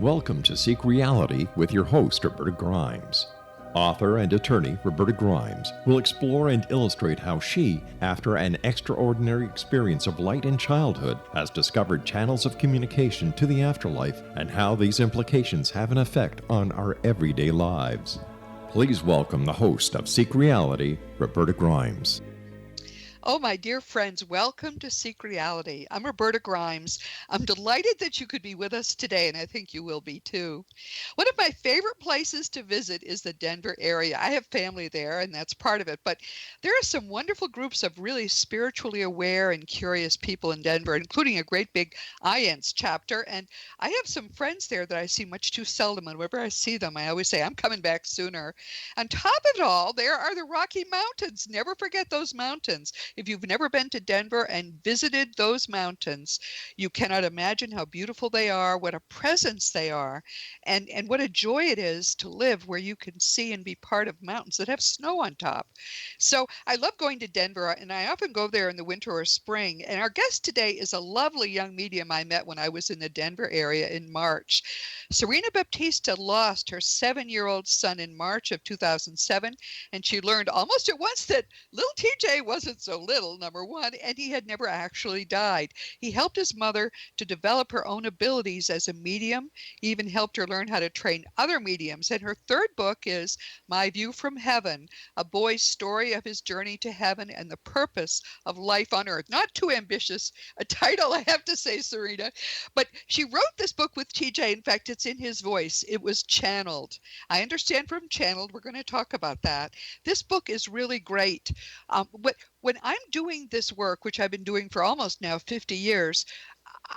Welcome to Seek Reality with your host, Roberta Grimes. Author and attorney Roberta Grimes will explore and illustrate how she, after an extraordinary experience of light in childhood, has discovered channels of communication to the afterlife and how these implications have an effect on our everyday lives. Please welcome the host of Seek Reality, Roberta Grimes. Oh, my dear friends, welcome to Seek Reality. I'm Roberta Grimes. I'm delighted that you could be with us today, and I think you will be too. One of my favorite places to visit is the Denver area. I have family there, and that's part of it, but there are some wonderful groups of really spiritually aware and curious people in Denver, including a great big IANS chapter, and I have some friends there that I see much too seldom, and whenever I see them, I always say, I'm coming back sooner. On top of it all, there are the Rocky Mountains. Never forget those mountains. If you've never been to Denver and visited those mountains, you cannot imagine how beautiful they are, what a presence they are, and what a joy it is to live where you can see and be part of mountains that have snow on top. So I love going to Denver, and I often go there in the winter or spring. And our guest today is a lovely young medium I met when I was in the Denver area in March. Sarina Baptista lost her 7-year-old son in March of 2007, and she learned almost at once that little TJ wasn't so little, number one, and he had never actually died. He helped his mother to develop her own abilities as a medium. He even helped her learn how to train other mediums. And her third book is My View from Heaven, a boy's story of his journey to heaven and the purpose of life on earth. Not too ambitious a title, I have to say, Sarina, but she wrote this book with TJ. In fact, it's in his voice. It was channeled. I understand from channeled. We're going to talk about that. This book is really great. But when I'm doing this work, which I've been doing for almost now 50 years,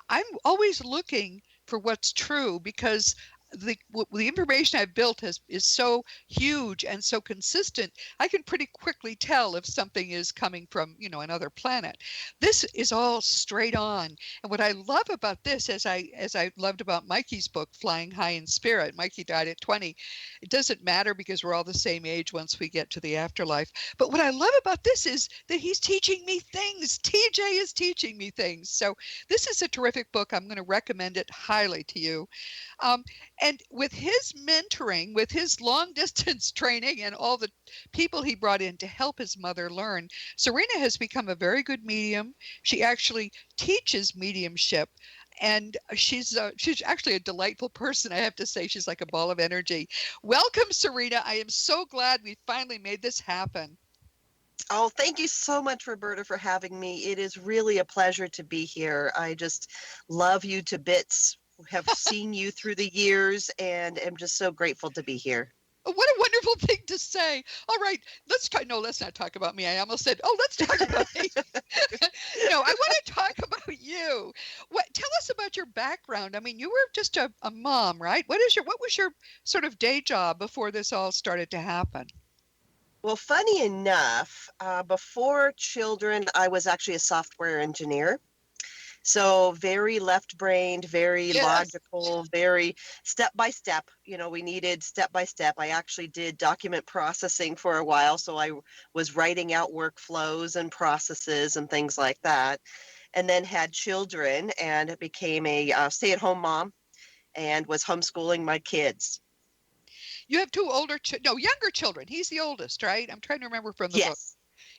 I'm always looking for what's true, because the information I've built is so huge and so consistent. I can pretty quickly tell if something is coming from, another planet. This is all straight on. And what I love about this, as I loved about Mikey's book, Flying High in Spirit, Mikey died at 20. It doesn't matter because we're all the same age once we get to the afterlife. But what I love about this is that he's teaching me things. TJ is teaching me things. So this is a terrific book. I'm going to recommend it highly to you. And with his mentoring, with his long distance training and all the people he brought in to help his mother learn, Sarina has become a very good medium. She actually teaches mediumship. And she's actually a delightful person, I have to say. She's like a ball of energy. Welcome, Sarina. I am so glad we finally made this happen. Oh, thank you so much, Roberta, for having me. It is really a pleasure to be here. I just love you to bits. Have seen you through the years and am just so grateful to be here. What a wonderful thing to say. All right, let's not talk about me. I almost said, let's talk about me. No, I want to talk about you. Tell us about your background. I mean, you were just a mom, right? What was your sort of day job before this all started to happen? Well, funny enough, before children, I was actually a software engineer. So very left-brained, very logical, very step-by-step. We needed step-by-step. I actually did document processing for a while, so I was writing out workflows and processes and things like that. And then had children and became a stay-at-home mom and was homeschooling my kids. You have two younger children. He's the oldest, right? I'm trying to remember from the book.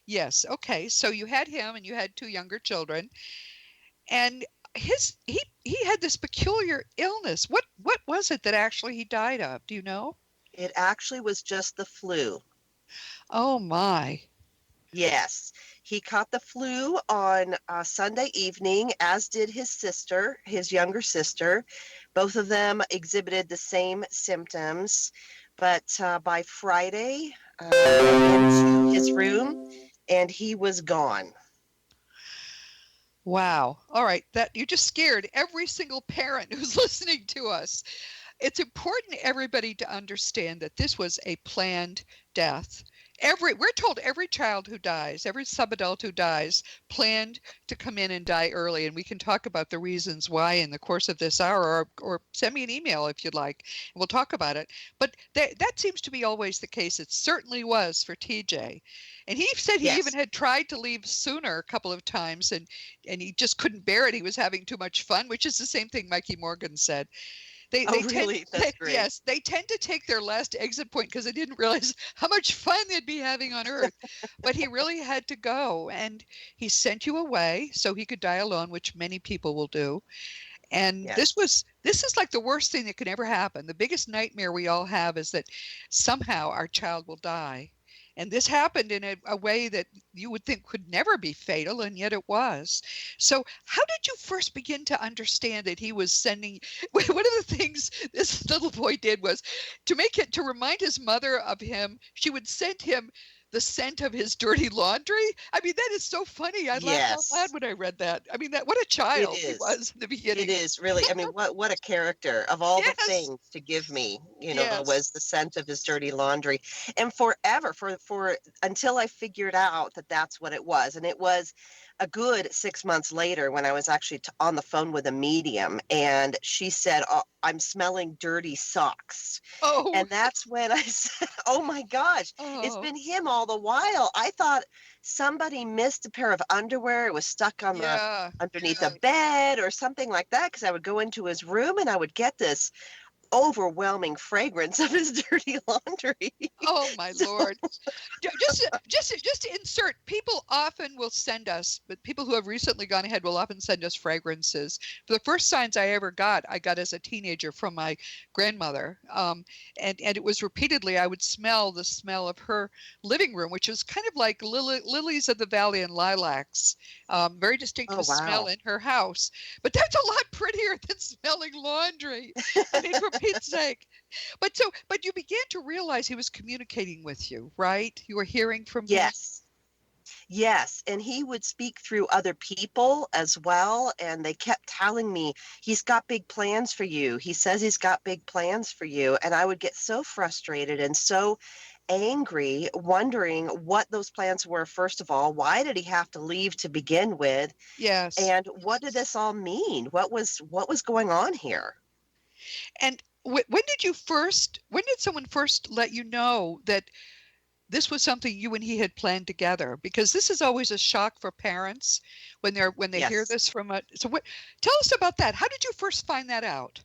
Yes. Okay. So you had him and you had two younger children. And he had this peculiar illness. What was it that actually he died of? Do you know? It actually was just the flu. Oh, my. Yes. He caught the flu on Sunday evening, as did his younger sister. Both of them exhibited the same symptoms. But by Friday, I went into his room, and he was gone. Wow. All right. That you just scared every single parent who's listening to us. It's important, everybody, to understand that this was a planned death. We're told every child who dies, every subadult who dies, planned to come in and die early. And we can talk about the reasons why in the course of this hour, or send me an email if you'd like. And we'll talk about it. But that seems to be always the case. It certainly was for TJ. And he said he even had tried to leave sooner a couple of times, and he just couldn't bear it. He was having too much fun, which is the same thing Mikey Morgan said. Oh, really? That's great. Yes, they tend to take their last exit point because they didn't realize how much fun they'd be having on Earth. But he really had to go, and he sent you away so he could die alone, which many people will do. And Yes. this is like the worst thing that could ever happen. The biggest nightmare we all have is that somehow our child will die. And this happened in a way that you would think could never be fatal, and yet it was. So how did you first begin to understand that he was sending? One of the things this little boy did was to remind his mother of him, she would send him the scent of his dirty laundry. I mean, that is so funny. I laughed out loud Yes. when I read that. I mean, what a It child he is. was in the beginning. It is really, I mean, what a character. Of all the Yes, things to give me, yes. was the scent of his dirty laundry. And forever, for until I figured out that that's what it was. And it was a good 6 months later when I was actually on the phone with a medium, and she said, "Oh, I'm smelling dirty socks." Oh, And that's when I said, "Oh my gosh, it's oh, been him all the while." I thought somebody missed a pair of underwear. It was stuck on the yeah, underneath a yeah. bed or something like that, because I would go into his room and I would get this overwhelming fragrance of his dirty laundry. Oh my So, Lord. Just to insert, people often will send us, but people who have recently gone ahead will often send us fragrances. The first signs I got as a teenager from my grandmother. And it was repeatedly, I would smell the smell of her living room, which is kind of like lilies of the valley and lilacs. Very oh distinctive smell wow. in her house. But that's a lot prettier than smelling laundry. I mean, for Pete's sake. But you began to realize he was communicating with you, right? You were hearing from him. Yes. Yes, and he would speak through other people as well, and they kept telling me, "He's got big plans for you. He says he's got big plans for you." And I would get so frustrated and so angry, wondering what those plans were. First of all, why did he have to leave to begin with? Yes. And what did this all mean? What was going on here? And when did someone first let you know that this was something you and he had planned together? Because this is always a shock for parents when they hear Yes. this from a, so what, tell us about that. How did you first find that out?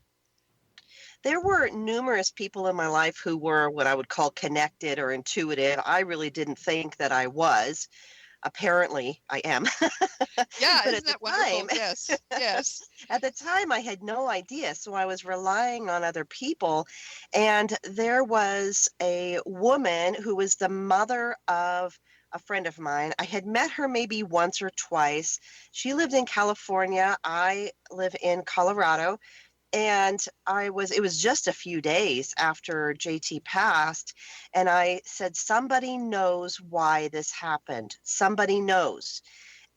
There were numerous people in my life who were what I would call connected or intuitive. I really didn't think that I was. Apparently, I am. Yeah, But isn't at the that wonderful? time, Yes, yes. at the time, I had no idea. So I was relying on other people. And there was a woman who was the mother of a friend of mine. I had met her maybe once or twice. She lived in California. I live in Colorado. And it was just a few days after JT passed. And I said, "Somebody knows why this happened. Somebody knows."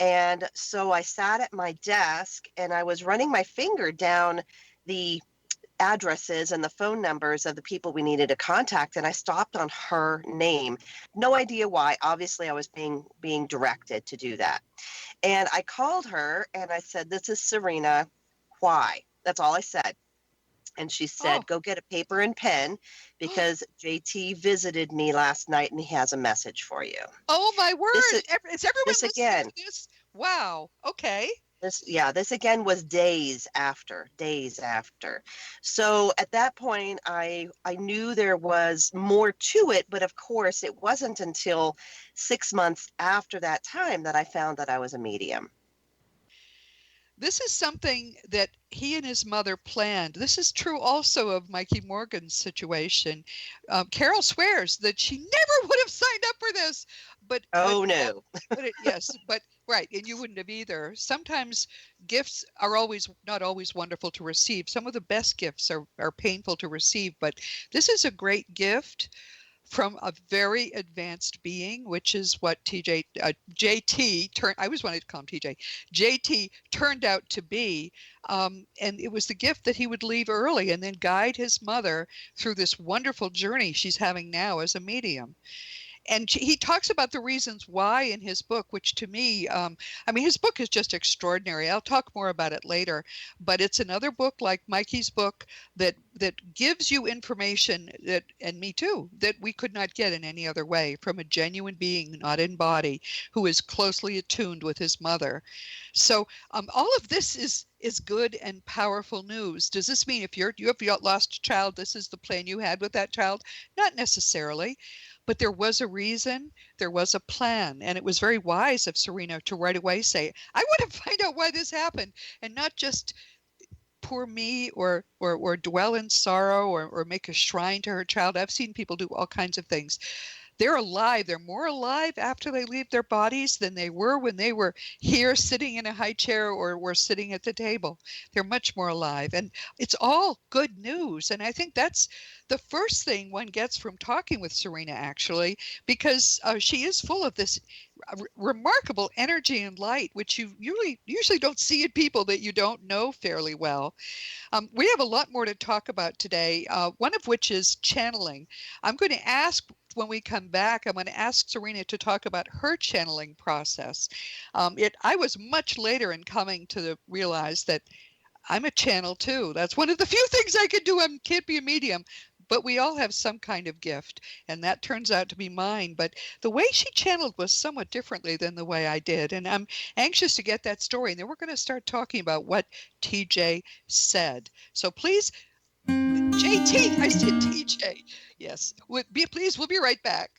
And so I sat at my desk and I was running my finger down the addresses and the phone numbers of the people we needed to contact. And I stopped on her name. No idea why. Obviously, I was being directed to do that. And I called her and I said, "This is Sarina. Why?" That's all I said. And she Oh, said, "Go get a paper and pen because JT visited me last night and he has a message for you." oh my This word. is Is everyone this listening again. to this? Wow. Okay. This again was days after, days after. So at that point, I knew there was more to it, but of course, it wasn't until 6 months after that time that I found that I was a medium. This is something that he and his mother planned. This is true also of Mikey Morgan's situation. Carol swears that she never would have signed up for this, Oh no. yes, but right, and you wouldn't have either. Sometimes gifts are always not always wonderful to receive. Some of the best gifts are painful to receive, but this is a great gift from a very advanced being, which is what JT turned. I always wanted to call him TJ. JT turned out to be, and it was the gift that he would leave early and then guide his mother through this wonderful journey she's having now as a medium. And he talks about the reasons why in his book, which to me, I mean, his book is just extraordinary. I'll talk more about it later, but it's another book like Mikey's book that that gives you information that, and me too, that we could not get in any other way from a genuine being, not in body, who is closely attuned with his mother. So all of this is good and powerful news. Does this mean if you have lost a child, this is the plan you had with that child? Not necessarily. But there was a reason, there was a plan, and it was very wise of Sarina to right away say, I want to find out why this happened, and not just poor me or dwell in sorrow or make a shrine to her child. I've seen people do all kinds of things. They're alive. They're more alive after they leave their bodies than they were when they were here sitting in a high chair or were sitting at the table. They're much more alive. And it's all good news. And I think that's the first thing one gets from talking with Sarina, actually, because she is full of this remarkable energy and light, which you usually don't see in people that you don't know fairly well. We have a lot more to talk about today, one of which is channeling. I'm going to ask, when we come back, I'm going to ask Sarina to talk about her channeling process. I was much later in coming to realize that I'm a channel too. That's one of the few things I could do. I can't be a medium, but we all have some kind of gift, and that turns out to be mine. But the way she channeled was somewhat differently than the way I did, and I'm anxious to get that story. And then we're going to start talking about what TJ said. So please, JT, I said TJ. Yes, please, we'll be right back.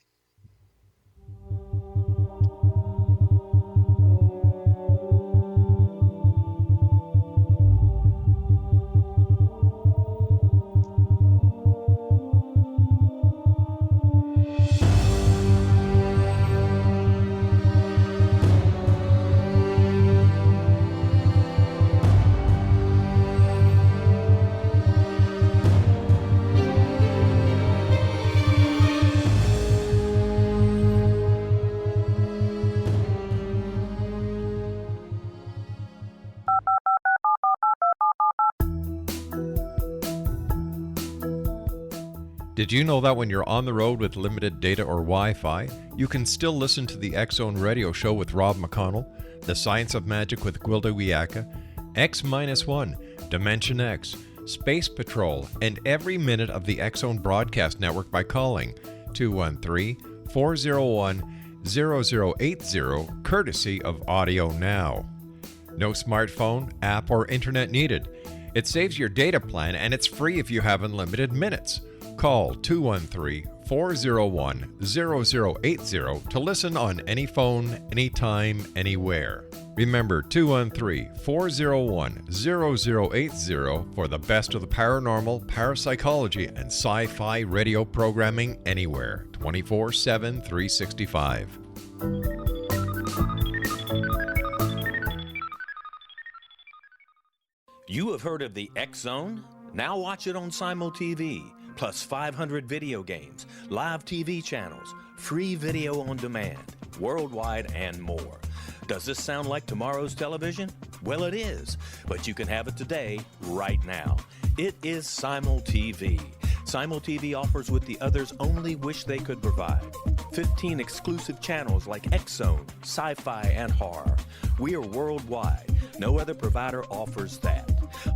Did you know that when you're on the road with limited data or Wi-Fi, you can still listen to the X-Zone Radio Show with Rob McConnell, The Science of Magic with Gwilda Wiyaka, X-1, Dimension X, Space Patrol, and every minute of the X-Zone broadcast network by calling 213-401-0080, courtesy of Audio Now. No smartphone, app, or internet needed. It saves your data plan, and it's free if you have unlimited minutes. Call 213-401-0080 to listen on any phone, anytime, anywhere. Remember 213-401-0080 for the best of the paranormal, parapsychology, and sci-fi radio programming anywhere, 24/7, 365. You have heard of the X-Zone? Now watch it on Simul TV. Plus 500 video games, live TV channels, free video on demand, worldwide, and more. Does this sound like tomorrow's television? Well, it is, but you can have it today, right now. It is Simul TV. Simul TV offers what the others only wish they could provide. 15 exclusive channels like X-Zone, sci-fi, and horror. We are worldwide. No other provider offers that.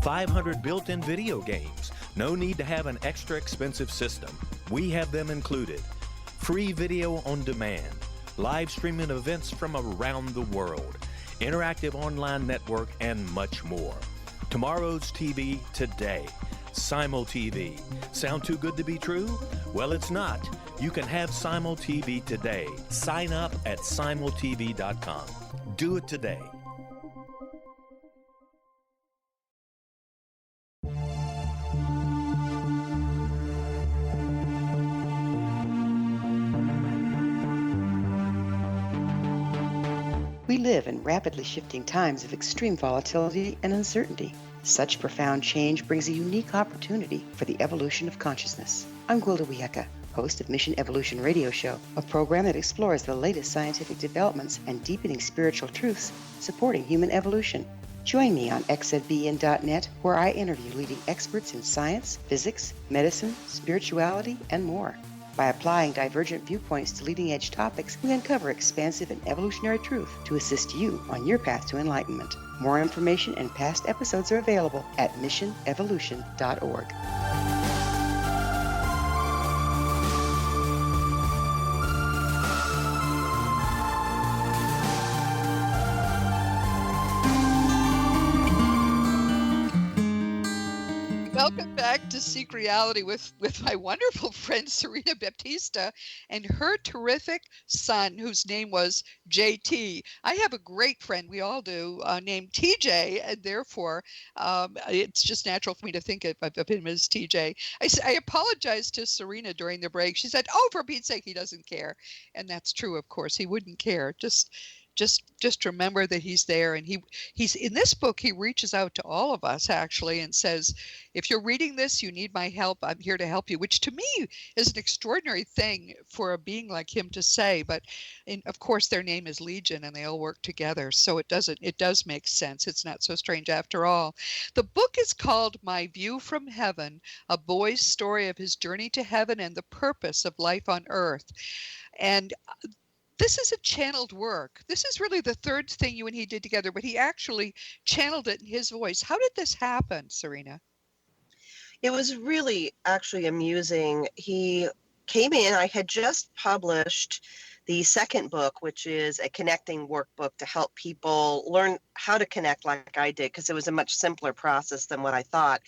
500 built-in video games. No need to have an extra expensive system. We have them included. Free video on demand. Live streaming events from around the world. Interactive online network, and much more. Tomorrow's TV today. Simul TV. Sound too good to be true? Well, it's not. You can have Simul TV today. Sign up at simultv.com. Do it today. We live in rapidly shifting times of extreme volatility and uncertainty. Such profound change brings a unique opportunity for the evolution of consciousness. I'm Gwilda Wiyaka, host of Mission Evolution Radio Show, a program that explores the latest scientific developments and deepening spiritual truths supporting human evolution. Join me on xzbn.net, where I interview leading experts in science, physics, medicine, spirituality, and more. By applying divergent viewpoints to leading-edge topics, we uncover expansive and evolutionary truth to assist you on your path to enlightenment. More information and past episodes are available at missionevolution.org. Welcome back to Seek Reality with my wonderful friend Sarina Baptista and her terrific son, whose name was JT. I have a great friend, we all do, named TJ, and therefore it's just natural for me to think of him as TJ. I apologized to Sarina during the break. She said, "Oh, for Pete's sake, he doesn't care," and that's true. Of course, he wouldn't care. Just remember that he's there, and he's in this book. He reaches out to all of us actually and says, if you're reading this, you need my help, I'm here to help you, which to me is an extraordinary thing for a being like him to say. But of course their name is Legion and they all work together, so it does make sense. It's not so strange after all. The book is called My View from Heaven, a boy's story of his journey to heaven and the purpose of life on earth. And this is a channeled work. This is really the third thing you and he did together, but he actually channeled it in his voice. How did this happen, Sarina? It was really actually amusing. He came in, I had just published the second book, which is a connecting workbook to help people learn how to connect like I did, because it was a much simpler process than what I thought.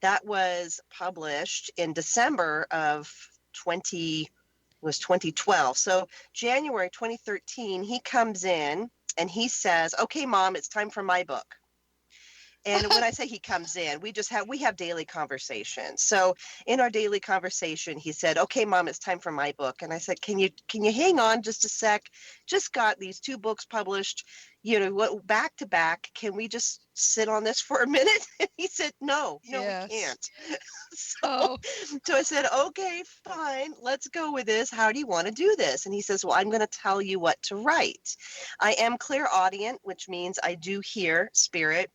That was published in December of 2012. So January 2013, he comes in and he says, "Okay, Mom, it's time for my book." And when I say he comes in, we have daily conversations. So in our daily conversation, he said, "Okay, Mom, it's time for my book." And I said, can you hang on just a sec? Just got these two books published, back to back. Can we just sit on this for a minute? And he said, no, Yes. we can't. So I said, "Okay, fine, let's go with this. How do you want to do this?" And he says, "Well, I'm going to tell you what to write. I am clairaudient, which means I do hear spirit."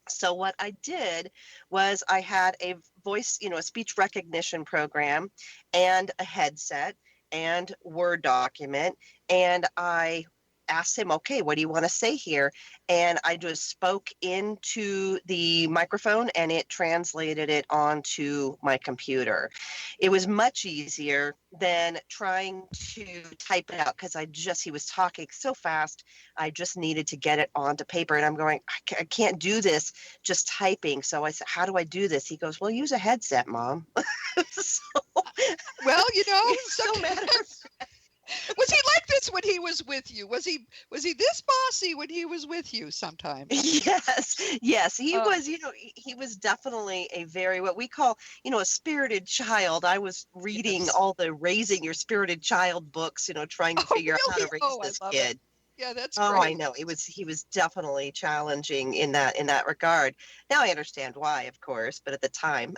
So what I did was I had a voice, a speech recognition program and a headset and Word document. And I asked him, "Okay, what do you want to say here?" And I just spoke into the microphone and it translated it onto my computer. It was much easier than trying to type it out because he was talking so fast. I just needed to get it onto paper. And I'm going, I can't do this just typing. So I said, "How do I do this?" He goes, "Well, use a headset, Mom." Well, so matters. Was he like this when he was with you? Was he this bossy when he was with you sometimes? Yes. He was, he was definitely a very, what we call, a spirited child. I was reading all the Raising Your Spirited Child books, trying to figure out how to raise this kid. Yeah, that's great. great. I know. He was definitely challenging in that regard. Now I understand why, of course, but at the time.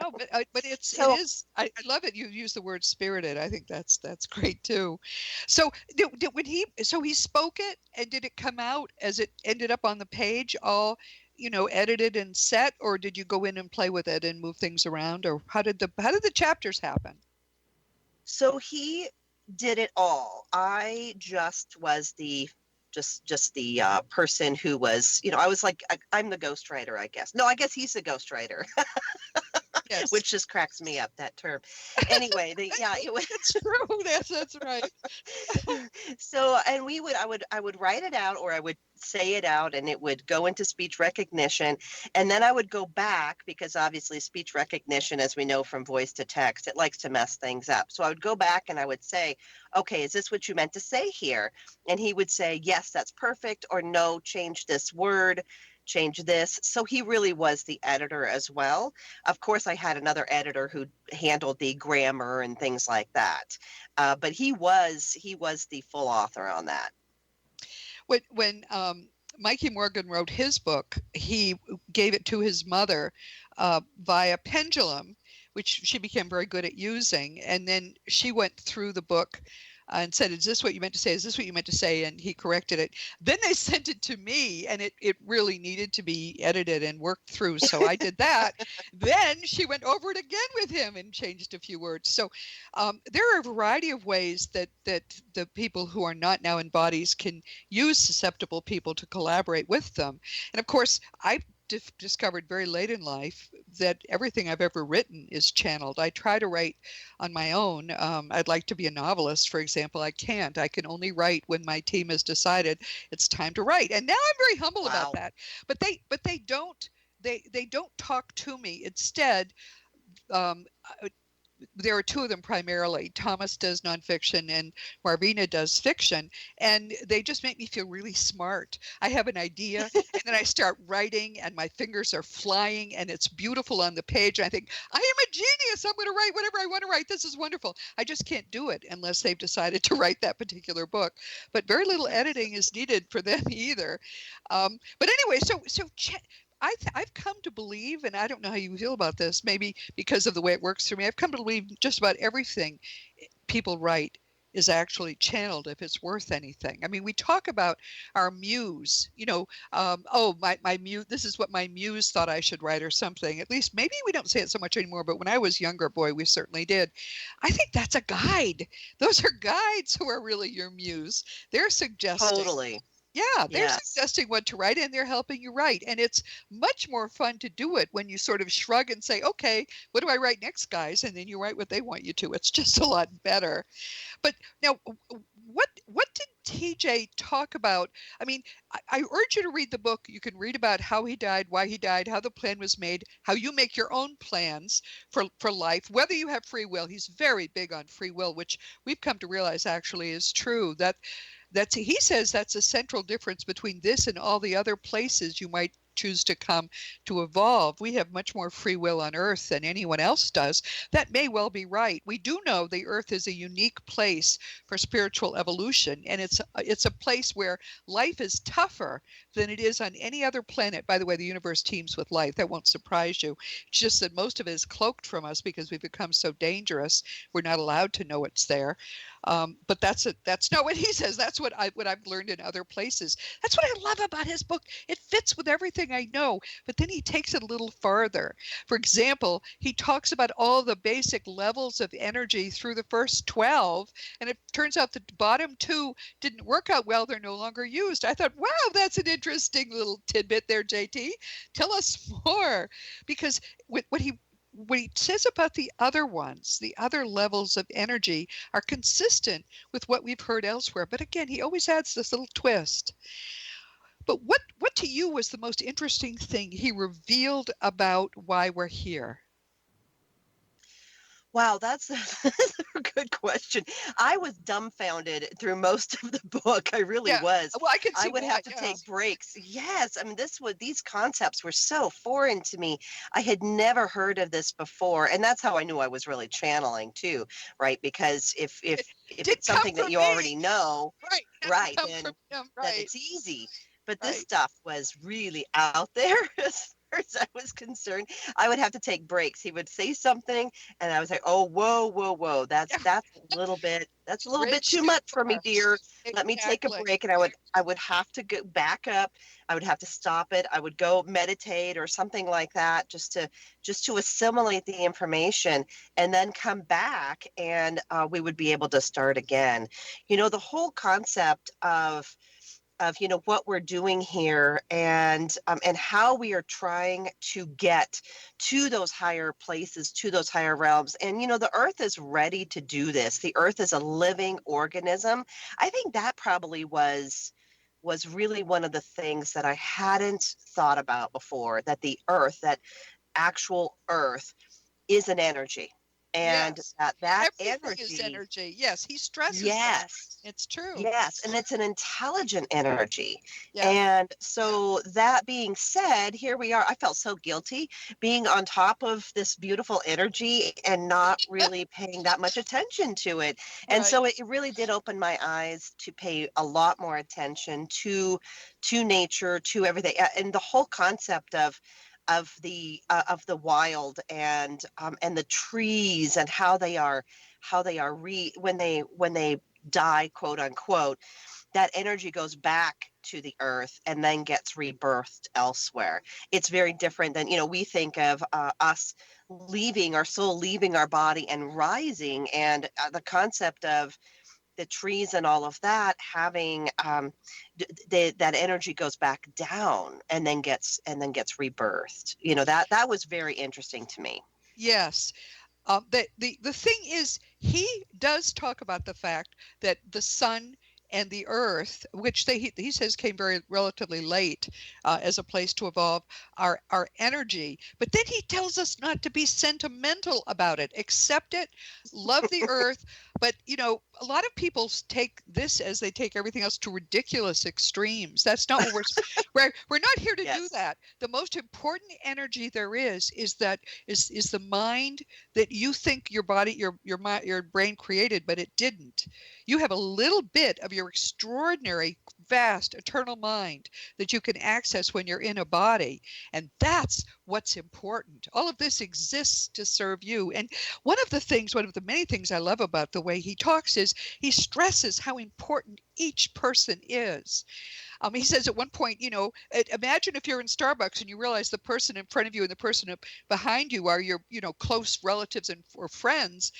No, but it is. I love it. You use the word spirited. I think that's great too. So he spoke it, and did it come out as it ended up on the page, all edited and set, or did you go in and play with it and move things around, or how did the chapters happen? So he did it all. I just was the person who was, I was like, I'm the ghostwriter, I guess. No, I guess he's the ghostwriter. Yes. Which just cracks me up, that term. Anyway, it was it's true. That's right. So, and I would write it out, or I would say it out, and it would go into speech recognition, and then I would go back, because obviously speech recognition, as we know from voice to text, it likes to mess things up. So I would go back and I would say, "Okay, is this what you meant to say here?" And he would say, "Yes, that's perfect," or "No, change this word, change this." So he really was the editor as well. Of course, I had another editor who handled the grammar and things like that. But he was the full author on that. When Mikey Morgan wrote his book, he gave it to his mother via Pendulum, which she became very good at using. And then she went through the book and said, "Is this what you meant to say? Is this what you meant to say?" And he corrected it. Then they sent it to me, and it really needed to be edited and worked through. So I did that. Then she went over it again with him and changed a few words. So there are a variety of ways that the people who are not now in bodies can use susceptible people to collaborate with them. And of course, I've discovered very late in life that everything I've ever written is channeled. I try to write on my own. I'd like to be a novelist, for example. I can't. I can only write when my team has decided it's time to write. And now I'm very humble about that. But they don't they don't talk to me. Instead, um, there are two of them primarily. Thomas does nonfiction and Marvina does fiction, and they just make me feel really smart. I have an idea, and then I start writing, and my fingers are flying, and it's beautiful on the page. I think, I am a genius. I'm going to write whatever I want to write. This is wonderful. I just can't do it unless they've decided to write that particular book. But very little editing is needed for them either. But anyway, I've come to believe, and I don't know how you feel about this, maybe because of the way it works for me, I've come to believe just about everything people write is actually channeled if it's worth anything. I mean, we talk about our muse, my muse, this is what my muse thought I should write or something. At least maybe we don't say it so much anymore, but when I was younger, boy, we certainly did. I think that's a guide. Those are guides who are really your muse. They're suggesting. Totally. Yeah, they're Yes. suggesting what to write and they're helping you write. And it's much more fun to do it when you sort of shrug and say, okay, what do I write next, guys? And then you write what they want you to. It's just a lot better. But now, what did TJ talk about? I mean, I urge you to read the book. You can read about how he died, why he died, how the plan was made, how you make your own plans for life, whether you have free will. He's very big on free will, which we've come to realize actually is true. He says that's a central difference between this and all the other places you might choose to come to evolve. We have much more free will on Earth than anyone else does. That may well be right. We do know the Earth is a unique place for spiritual evolution, and it's a place where life is tougher than it is on any other planet. By the way, the universe teems with life. That won't surprise you. It's just that most of it is cloaked from us because we've become so dangerous. We're not allowed to know it's there. But that's not what he says. That's what I've learned in other places. That's what I love about his book. It fits with everything I know, but then he takes it a little farther. For example, he talks about all the basic levels of energy through the first 12, and it turns out the bottom 2 didn't work out well. They're no longer used. I thought, wow, that's an interesting little tidbit there, JT. Tell us more, because what he says about the other ones, the other levels of energy, are consistent with what we've heard elsewhere. But again, he always adds this little twist. But what to you was the most interesting thing he revealed about why we're here? Wow, that's a good question. I was dumbfounded through most of the book. I really was. Well, I can see I would have to take breaks. Yes, I mean, these concepts were so foreign to me. I had never heard of this before, and that's how I knew I was really channeling too, right? Because if it's something that you already know, right, then it's easy. But this stuff was really out there. As far as I was concerned, I would have to take breaks. He would say something, and I was like, "Oh, whoa! That's a little bit too much for me, dear. Let me take a break." And I would have to go back up. I would have to stop it. I would go meditate or something like that, just to assimilate the information, and then come back, and we would be able to start again. The whole concept of what we're doing here and how we are trying to get to those higher places, to those higher realms. And, the earth is ready to do this. The earth is a living organism. I think that probably was really one of the things that I hadn't thought about before, that the earth, that actual earth, is an energy. And that everything is energy. Yes, he stresses that. It's true. Yes, and it's an intelligent energy. Yeah. And so that being said, here we are. I felt so guilty being on top of this beautiful energy and not really paying that much attention to it. And so it really did open my eyes to pay a lot more attention to nature, to everything, and the whole concept of the wild and the trees and how they are when they die, quote unquote, that energy goes back to the earth and then gets rebirthed elsewhere. It's very different than, we think of us leaving, our soul leaving our body and rising, and the concept of the trees and all of that having that energy goes back down and then gets rebirthed. That was very interesting to me. Yes. The thing is, he does talk about the fact that the sun and the earth, which he says came very relatively late as a place to evolve, our energy. But then he tells us not to be sentimental about it. Accept it, love the earth. But, a lot of people take this as they take everything else to ridiculous extremes. That's not what we're not here to do that. The most important energy there is the mind that you think your body, your brain created, but it didn't. You have a little bit of your extraordinary, vast, eternal mind that you can access when you're in a body. And that's what's important. All of this exists to serve you. And one of the many things I love about the way he talks is he stresses how important each person is. He says at one point, imagine if you're in Starbucks and you realize the person in front of you and the person behind you are your, close relatives or friends.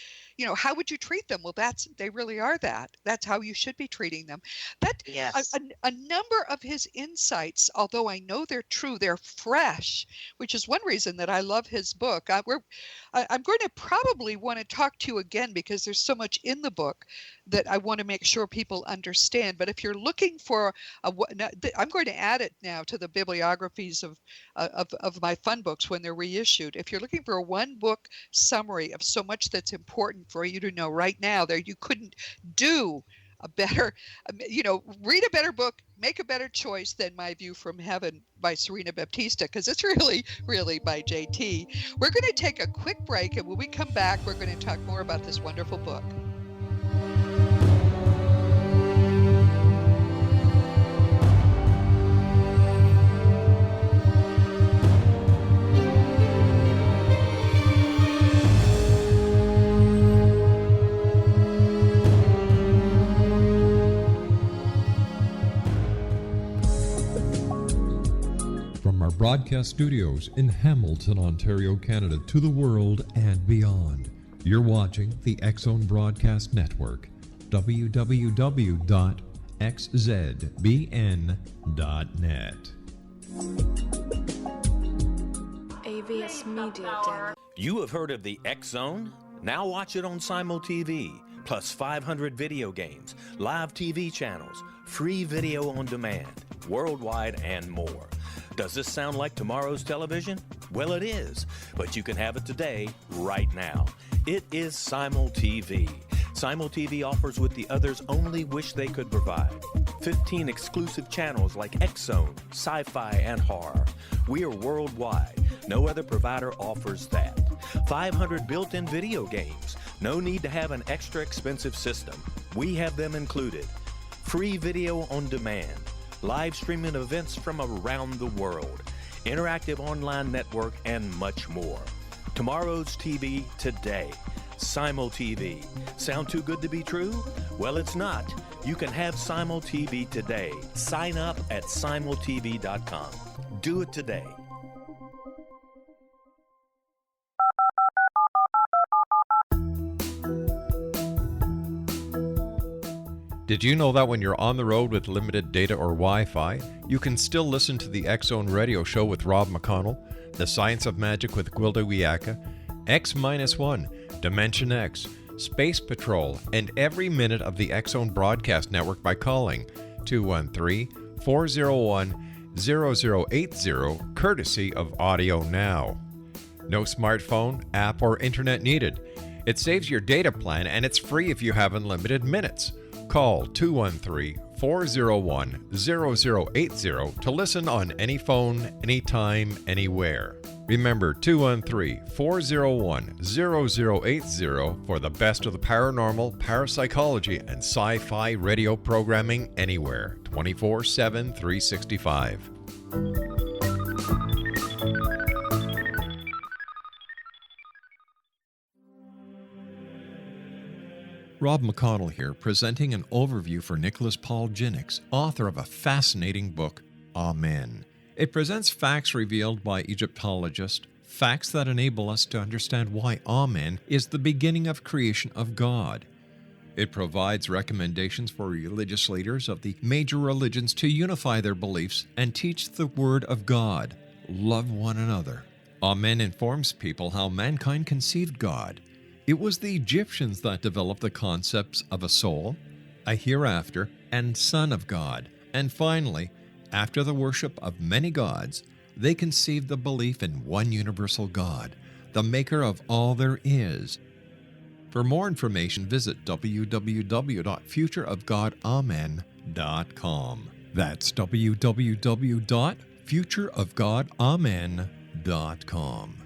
How would you treat them? Well, they really are that. That's how you should be treating them. A number of his insights, although I know they're true, they're fresh, which is one reason that I love his book. I'm going to probably want to talk to you again because there's so much in the book that I want to make sure people understand. But if you're looking for I'm going to add it now to the bibliographies of my fun books when they're reissued. If you're looking for a one book summary of so much that's important for you to know right now, you couldn't do a better, read a better book, make a better choice than My View from Heaven by Sarina Baptista, because it's really, really by JT. We're going to take a quick break, and when we come back, we're going to talk more about this wonderful book. Broadcast studios in Hamilton, Ontario, Canada, to the world and beyond. You're watching the X-Zone Broadcast Network, www.xzbn.net. AVS Media. You have heard of the X-Zone? Now watch it on Simul TV, plus 500 video games, live TV channels, free video on demand, worldwide, and more. Does this sound like tomorrow's television? Well, it is, but you can have it today, right now. It is Simul TV. Simul TV offers what the others only wish they could provide. 15 exclusive channels like X-Zone, Sci-Fi, and Horror. We are worldwide. No other provider offers that. 500 built-in video games. No need to have an extra expensive system. We have them included. Free video on demand. Live streaming events from around the world, interactive online network, and much more. Tomorrow's TV today. Simul TV. Sound too good to be true? Well, it's not. You can have Simul TV today. Sign up at simultv.com. Do it today. Did you know that when you're on the road with limited data or Wi-Fi, you can still listen to the X-Zone Radio Show with Rob McConnell, The Science of Magic with Gwilda Wiyaka, X-1, Dimension X, Space Patrol, and every minute of the X-Zone Broadcast Network by calling 213-401-0080, courtesy of Audio Now. No smartphone, app, or internet needed. It saves your data plan and it's free if you have unlimited minutes. Call 213-401-0080 to listen on any phone, anytime, anywhere. Remember 213-401-0080 for the best of the paranormal, parapsychology, and sci-fi radio programming anywhere, 24/7, 365. Rob McConnell here, presenting an overview for Nicholas Paul Jennings, author of a fascinating book, Amen. It presents facts revealed by Egyptologists, facts that enable us to understand why Amen is the beginning of creation of God. It provides recommendations for religious leaders of the major religions to unify their beliefs and teach the Word of God. Love one another. Amen informs people how mankind conceived God. It was the Egyptians that developed the concepts of a soul, a hereafter, and Son of God. And finally, after the worship of many gods, they conceived the belief in one universal God, the maker of all there is. For more information, visit www.futureofgodamen.com. That's www.futureofgodamen.com.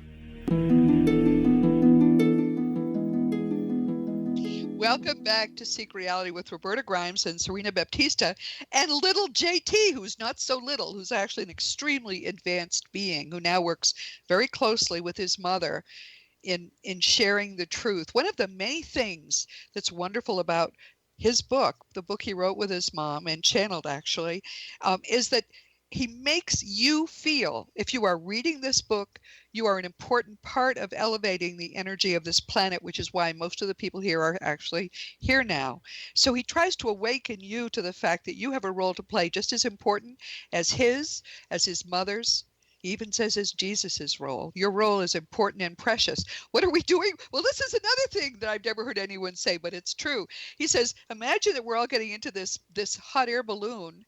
Welcome back to Seek Reality with Roberta Grimes and Sarina Baptista and little JT, who's not so little, who's actually an extremely advanced being who now works very closely with his mother in sharing the truth. One of the many things that's wonderful about his book, the book he wrote with his mom and channeled actually, is that he makes you feel, if you are reading this book, you are an important part of elevating the energy of this planet, which is why most of the people here are actually here now. So he tries to awaken you to the fact that you have a role to play just as important as his mother's. He even says as Jesus's role. Your role is important and precious. What are we doing? Well, this is another thing that I've never heard anyone say, but it's true. He says, imagine that we're all getting into this hot air balloon,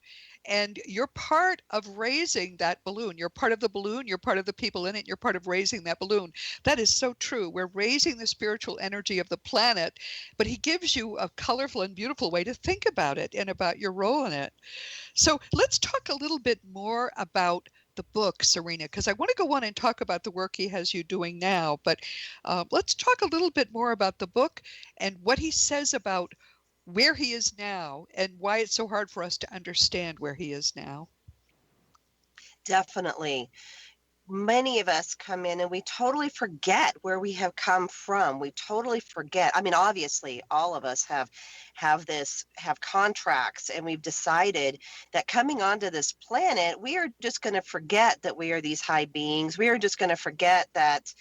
and you're part of raising that balloon. You're part of the balloon. You're part of the people in it. You're part of raising that balloon. That is so true. We're raising the spiritual energy of the planet, but he gives you a colorful and beautiful way to think about it and about your role in it. So let's talk a little bit more about the book, Sarina, because I want to go on and talk about the work he has you doing now. But let's talk a little bit more about the book and what he says about where he is now and why it's so hard for us to understand where he is now. Definitely. Many of us come in and we totally forget where we have come from. We totally forget. I mean, obviously, all of us have contracts, and we've decided that coming onto this planet, we are just going to forget that we are these high beings. We are just going to forget that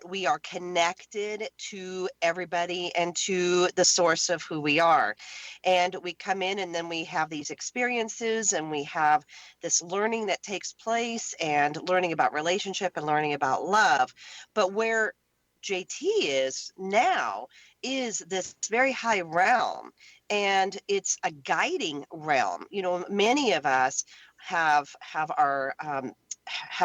we are connected to everybody and to the source of who we are. And we come in and then we have these experiences and we have this learning that takes place and learning about relationship and learning about love. But where JT is now is this very high realm, and it's a guiding realm. You know, many of us have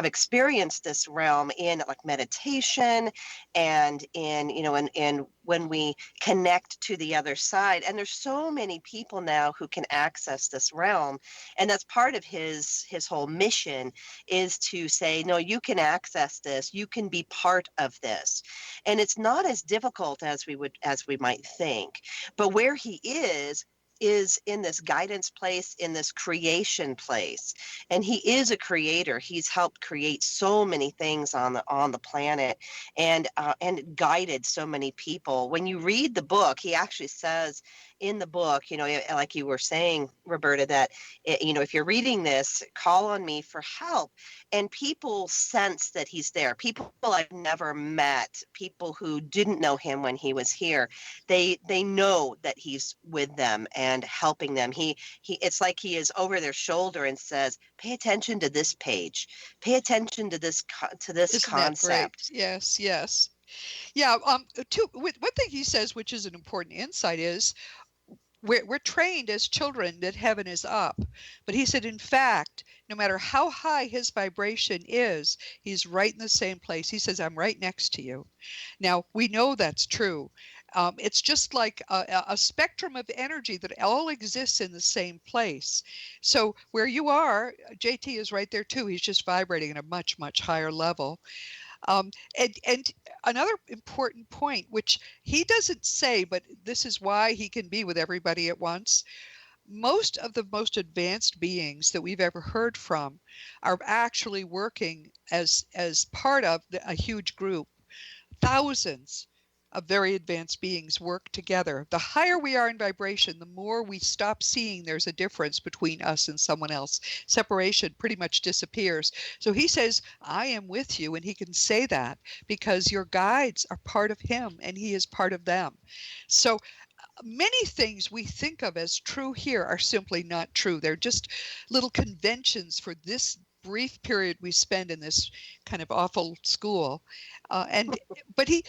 experienced this realm in like meditation and in when we connect to the other side. And there's so many people now who can access this realm. And that's part of his whole mission, is to say, no, you can access this, you can be part of this. And it's not as difficult as we might think. But where he is in this guidance place, in this creation place. And he is a creator. He's helped create so many things on the planet and guided so many people. When you read the book, he actually says in the book, you know, like you were saying, Roberta, that, if you're reading this, call on me for help. And people sense that he's there. People I've never met, people who didn't know him when he was here, they know that he's with them and helping them. It's like he is over their shoulder and says, pay attention to this page, pay attention to this Isn't concept. Yes. Yeah. One thing he says, which is an important insight, is we're trained as children that heaven is up. But he said, in fact, no matter how high his vibration is, he's right in the same place. He says, I'm right next to you. Now, we know that's true. It's just like a spectrum of energy that all exists in the same place. So where you are, JT is right there too. He's just vibrating at a much, much higher level. And another important point, which he doesn't say, but this is why he can be with everybody at once. Most of the most advanced beings that we've ever heard from are actually working as part of a huge group. Thousands of very advanced beings work together. The higher we are in vibration, the more we stop seeing there's a difference between us and someone else. Separation pretty much disappears. So he says, I am with you, and he can say that because your guides are part of him and he is part of them. So many things we think of as true here are simply not true. They're just little conventions for this brief period we spend in this kind of awful school. But he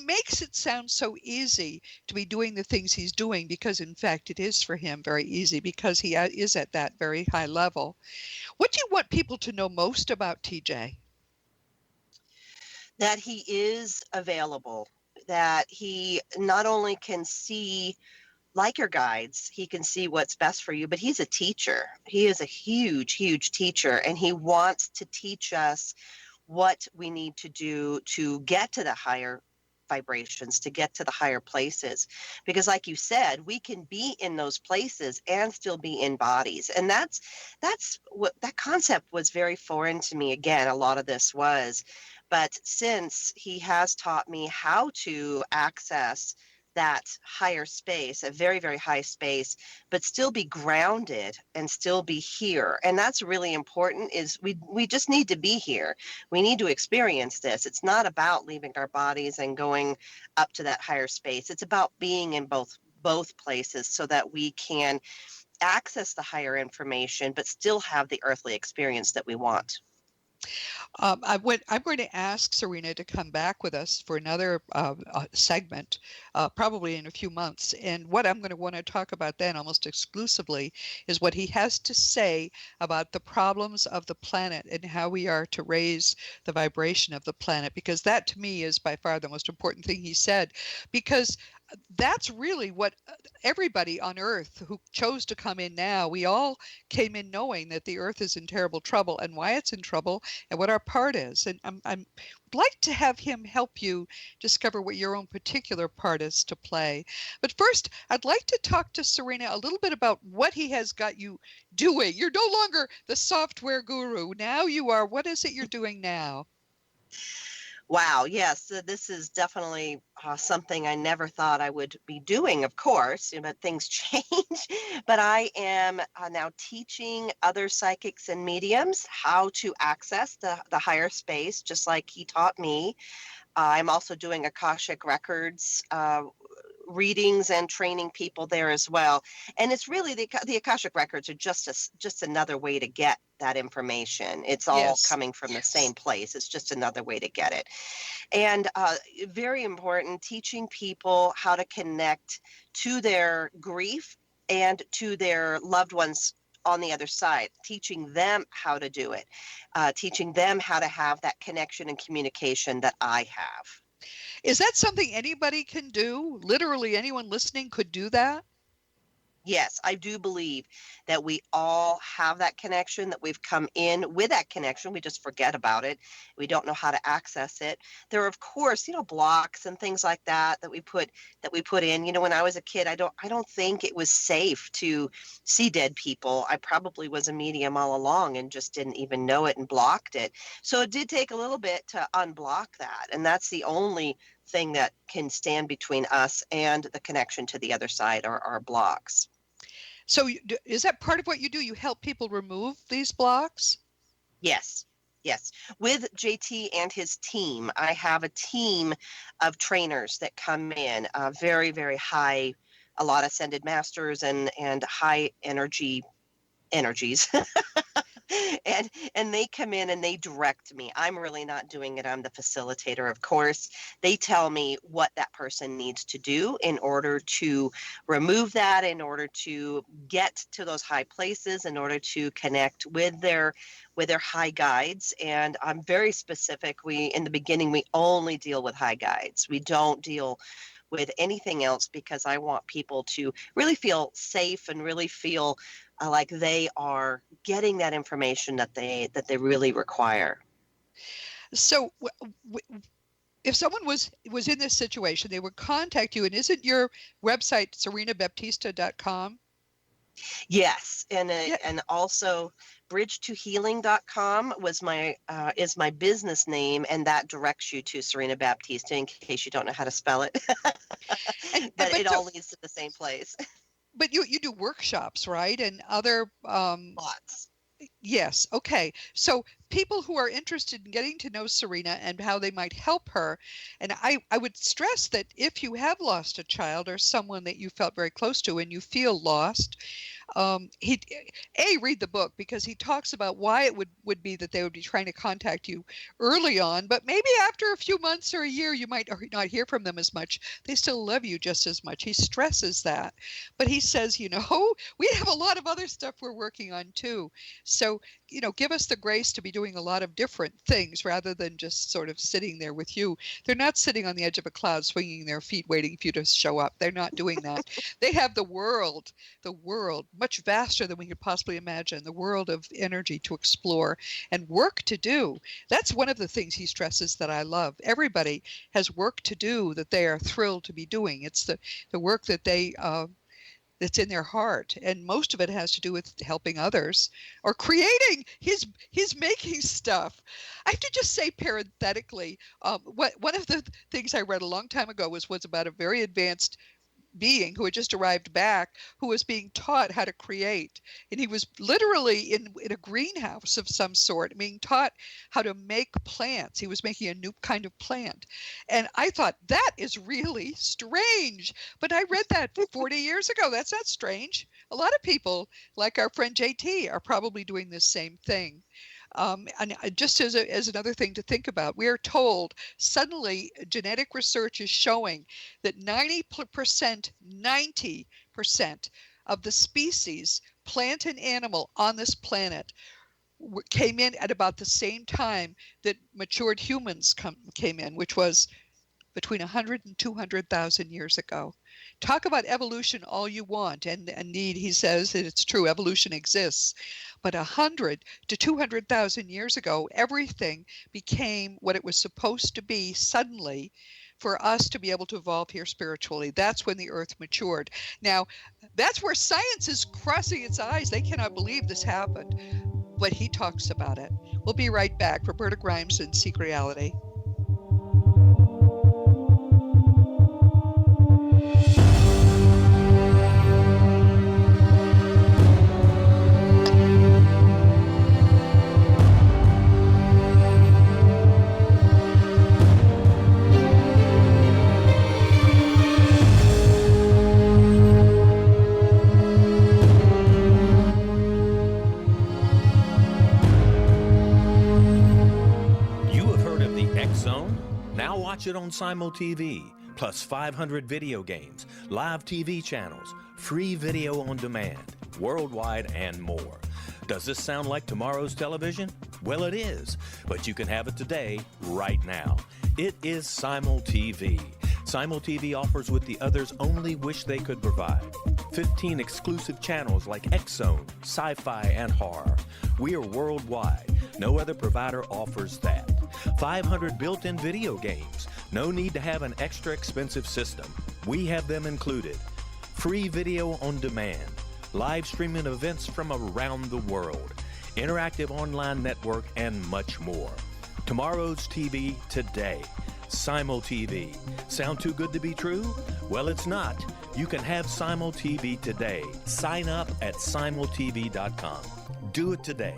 makes it sound so easy to be doing the things he's doing, because in fact it is for him very easy, because he is at that very high level. What do you want people to know most about TJ? That he is available, that he not only can see, like your guides, he can see what's best for you, but he's a teacher. He is a huge, huge teacher, and he wants to teach us what we need to do to get to the higher vibrations, to get to the higher places. Because like you said, we can be in those places and still be in bodies. And that's what that concept was very foreign to me. Again, a lot of this was, but since he has taught me how to access that higher space, a very, very high space, but still be grounded and still be here. And that's really important, is we just need to be here. We need to experience this. It's not about leaving our bodies and going up to that higher space. It's about being in both places so that we can access the higher information, but still have the earthly experience that we want. I'm going to ask Sarina to come back with us for another segment, probably in a few months. And what I'm going to want to talk about then almost exclusively is what he has to say about the problems of the planet and how we are to raise the vibration of the planet, because that to me is by far the most important thing he said, because that's really what everybody on Earth who chose to come in now, we all came in knowing that the Earth is in terrible trouble and why it's in trouble and what our part is. And I'm like to have him help you discover what your own particular part is to play. But first, I'd like to talk to Sarina a little bit about what he has got you doing. You're no longer the software guru. Now you are. What is it you're doing now? Wow, yes, this is definitely something I never thought I would be doing, of course, but things change. But I am now teaching other psychics and mediums how to access the higher space, just like he taught me. I'm also doing Akashic Records readings and training people there as well. And it's really the Akashic Records are just another way to get that information. It's all coming from the same place. It's just another way to get it. And very important, teaching people how to connect to their grief and to their loved ones on the other side, teaching them how to do it, teaching them how to have that connection and communication that I have. Is that something anybody can do? Literally anyone listening could do that? Yes, I do believe that we all have that connection, that we've come in with that connection. We just forget about it. We don't know how to access it. There are, of course, blocks and things like that we put in. When I was a kid, I don't think it was safe to see dead people. I probably was a medium all along and just didn't even know it and blocked it. So it did take a little bit to unblock that. And that's the only thing that can stand between us and the connection to the other side, are our blocks. So is that part of what you do? You help people remove these blocks? Yes. With JT and his team, I have a team of trainers that come in, very, very high, a lot of ascended masters and high energies. And they come in and they direct me. I'm really not doing it. I'm the facilitator, of course. They tell me what that person needs to do in order to remove that, in order to get to those high places, in order to connect with their high guides. And I'm very specific. In the beginning, we only deal with high guides. We don't deal with anything else, because I want people to really feel safe and really feel like they are getting that information that they really require. So if someone was in this situation, they would contact you, and isn't your website sarinabaptista.com? Yes, and also bridgetohealing.com is my business name, and that directs you to Sarina Baptista in case you don't know how to spell it. But it all leads to the same place. But you do workshops, right? And other lots. Yes. Okay. So people who are interested in getting to know Sarina and how they might help her, and I would stress that if you have lost a child or someone that you felt very close to and you feel lost, read the book, because he talks about why it would be that they would be trying to contact you early on, but maybe after a few months or a year you might not hear from them as much. They still love you just as much. He stresses that, but he says, we have a lot of other stuff we're working on too. So, give us the grace to be doing a lot of different things rather than just sort of sitting there with you. They're not sitting on the edge of a cloud swinging their feet waiting for you to show up. They're not doing that. They have the world, much vaster than we could possibly imagine, the world of energy to explore and work to do. That's one of the things he stresses that I love. Everybody has work to do that they are thrilled to be doing. It's the work that that's in their heart, and most of it has to do with helping others or creating. He's making stuff. I have to just say parenthetically, one of the things I read a long time ago was about a very advanced being who had just arrived back, who was being taught how to create, and he was literally in a greenhouse of some sort being taught how to make plants. He was making a new kind of plant, and I thought, that is really strange, but I read that 40 years ago. That's not strange. A lot of people, like our friend JT, are probably doing this same thing. And just as another thing to think about, we are told suddenly genetic research is showing that 90% of the species, plant and animal, on this planet came in at about the same time that matured humans came in, which was between 100 and 200,000 years ago. Talk about evolution all you want, and indeed he says that it's true, evolution exists. But 100 to 200,000 years ago, everything became what it was supposed to be suddenly for us to be able to evolve here spiritually. That's when the earth matured. Now, that's where science is crossing its eyes. They cannot believe this happened, but he talks about it. We'll be right back. Roberta Grimes in Seek Reality. Watch it on SimulTV, plus 500 video games, live TV channels, free video on demand, worldwide, and more. Does this sound like tomorrow's television? Well, it is, but you can have it today, right now. It is SimulTV. SimulTV offers what the others only wish they could provide. 15 exclusive channels like X-Zone, Sci-Fi, and Horror. We are worldwide. No other provider offers that. 500 built-in video games. No need to have an extra expensive system. We have them included. Free video on demand. Live streaming events from around the world. Interactive online network, and much more. Tomorrow's TV today. SimulTV. Sound too good to be true? Well, it's not. You can have SimulTV today. Sign up at simultv.com. Do it today.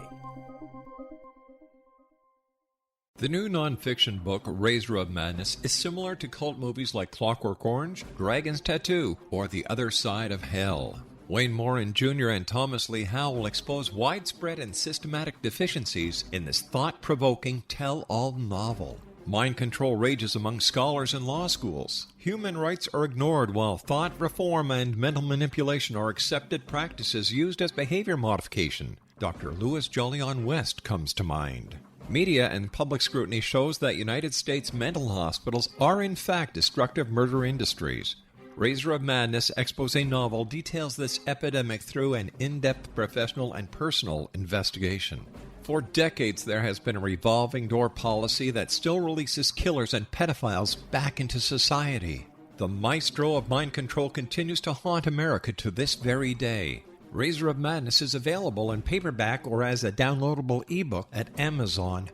The new nonfiction book, Razor of Madness, is similar to cult movies like Clockwork Orange, Dragon's Tattoo, or The Other Side of Hell. Wayne Morin Jr. and Thomas Lee Howell will expose widespread and systematic deficiencies in this thought-provoking tell-all novel. Mind control rages among scholars in law schools. Human rights are ignored while thought reform and mental manipulation are accepted practices used as behavior modification. Dr. Louis Jolyon West comes to mind. Media and public scrutiny shows that United States mental hospitals are in fact destructive murder industries. Razor of Madness expose novel details this epidemic through an in-depth professional and personal investigation. For decades, there has been a revolving door policy that still releases killers and pedophiles back into society. The maestro of mind control continues to haunt America to this very day. Razor of Madness is available in paperback or as a downloadable ebook at Amazon.com.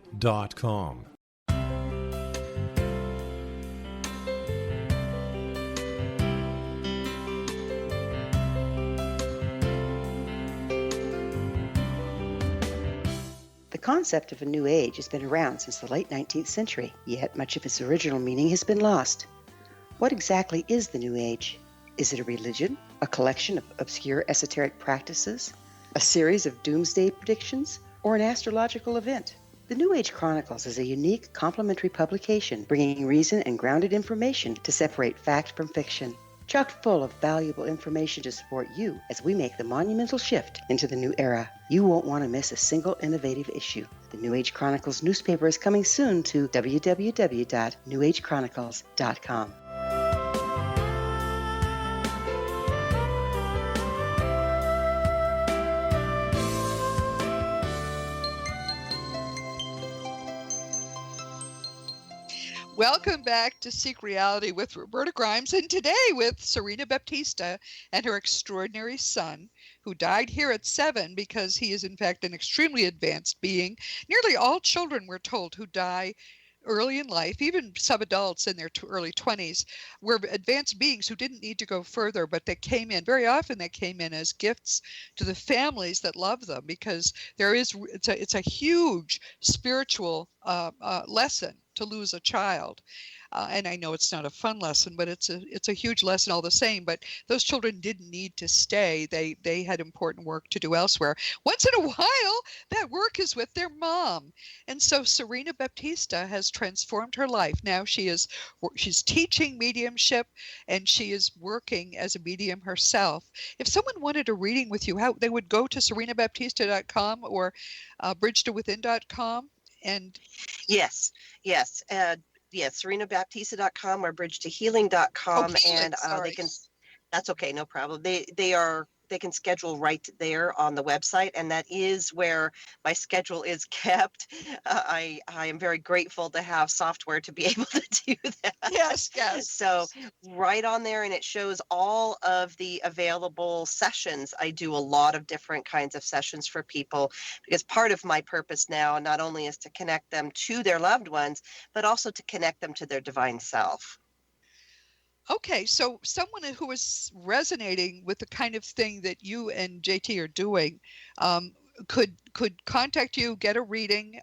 The concept of a new age has been around since the late 19th century, yet much of its original meaning has been lost. What exactly is the new age? Is it a religion, a collection of obscure esoteric practices, a series of doomsday predictions, or an astrological event? The New Age Chronicles is a unique complementary publication bringing reason and grounded information to separate fact from fiction. Chock full of valuable information to support you as we make the monumental shift into the new era. You won't want to miss a single innovative issue. The New Age Chronicles newspaper is coming soon to www.newagechronicles.com. Welcome back to Seek Reality with Roberta Grimes, and today with Sarina Baptista and her extraordinary son, who died here at 7 because he is in fact an extremely advanced being. Nearly all children, we're told, who die early in life, even some adults in their early 20s, were advanced beings who didn't need to go further, but they came in, very often they came in as gifts to the families that love them, because it's a huge spiritual lesson to lose a child. And I know it's not a fun lesson, but it's a huge lesson all the same. But those children didn't need to stay. They had important work to do elsewhere. Once in a while, that work is with their mom. And so Sarina Baptista has transformed her life. Now she's teaching mediumship, and she is working as a medium herself. If someone wanted a reading with you, how they would go to sarinabaptista.com or bridgetowithin.com. And yes. Yes, SarinaBaptista.com or bridgetohealing.com, and they can. That's okay, no problem. They can schedule right there on the website, and that is where my schedule is kept. I am very grateful to have software to be able to do that. Yes. So right on there, and it shows all of the available sessions. I do a lot of different kinds of sessions for people, because part of my purpose now not only is to connect them to their loved ones, but also to connect them to their divine self. Okay, so someone who is resonating with the kind of thing that you and JT are doing could contact you, get a reading,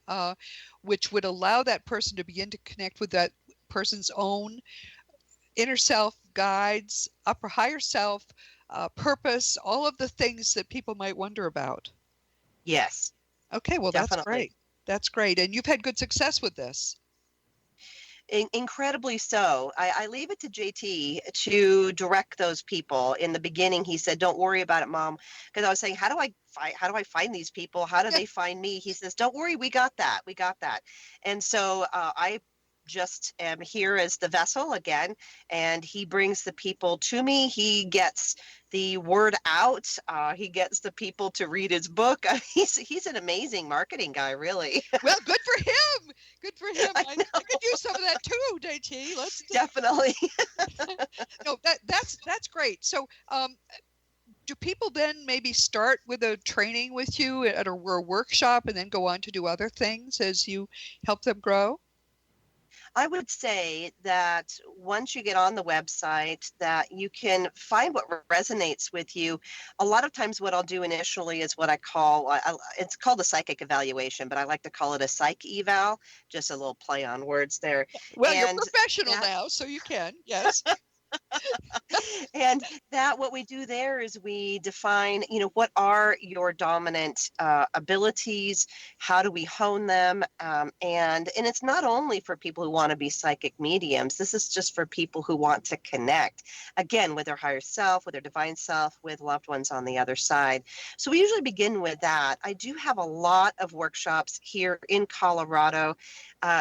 which would allow that person to begin to connect with that person's own inner self, guides, higher self, purpose, all of the things that people might wonder about. Yes. Okay, well, definitely. That's great. That's great. And you've had good success with this. Incredibly so. I leave it to JT to direct those people. In the beginning, he said, "Don't worry about it, Mom," because I was saying, "How do I find these people? How do they find me?" He says, "Don't worry, we got that. And so I just am here as the vessel again, and he brings the people to me. He gets the word out. He gets the people to read his book. He's an amazing marketing guy, really. Well, good for him. I could use some of that too, JT. Let's definitely. No, that's great. So, do people then maybe start with a training with you at a workshop and then go on to do other things as you help them grow? I would say that once you get on the website, that you can find what resonates with you. A lot of times what I'll do initially is what I call, it's called a psychic evaluation, but I like to call it a psych eval, just a little play on words there. Well, you're professional now, so you can, yes. And that what we do there is we define, what are your dominant abilities? How do we hone them? And it's not only for people who want to be psychic mediums. This is just for people who want to connect, again, with their higher self, with their divine self, with loved ones on the other side. So we usually begin with that. I do have a lot of workshops here in Colorado.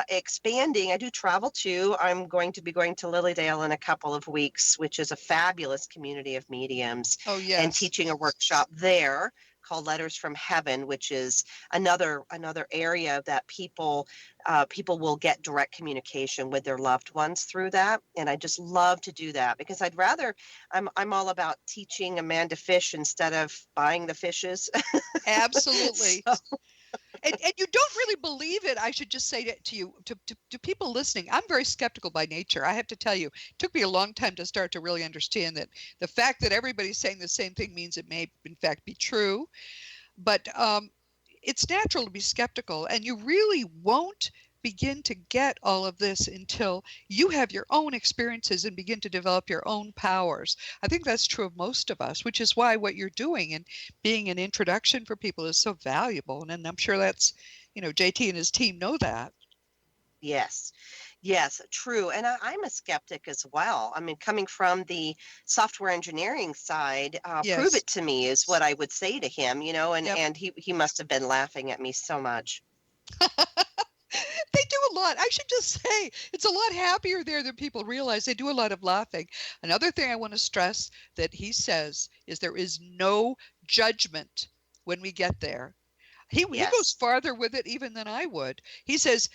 Expanding, I do travel too. I'm going to be going to Lilydale in a couple of weeks, which is a fabulous community of mediums. Oh, yes. And teaching a workshop there called Letters from Heaven, which is another area that people will get direct communication with their loved ones through that. And I just love to do that, because I'm all about teaching a man to fish instead of buying the fishes. Absolutely. And you don't really believe it. I should just say to you, to people listening, I'm very skeptical by nature. I have to tell you, it took me a long time to start to really understand that the fact that everybody's saying the same thing means it may in fact be true. But it's natural to be skeptical, and you really won't begin to get all of this until you have your own experiences and begin to develop your own powers. I think that's true of most of us, which is why what you're doing and being an introduction for people is so valuable. And I'm sure that's, JT and his team know that. Yes. Yes, true. And I'm a skeptic as well. I mean, coming from the software engineering side, prove Yes. it to me is what I would say to him, and, Yep. and he must have been laughing at me so much. They do a lot. I should just say it's a lot happier there than people realize. They do a lot of laughing. Another thing I want to stress that he says is there is no judgment when we get there. He goes farther with it even than I would. He says,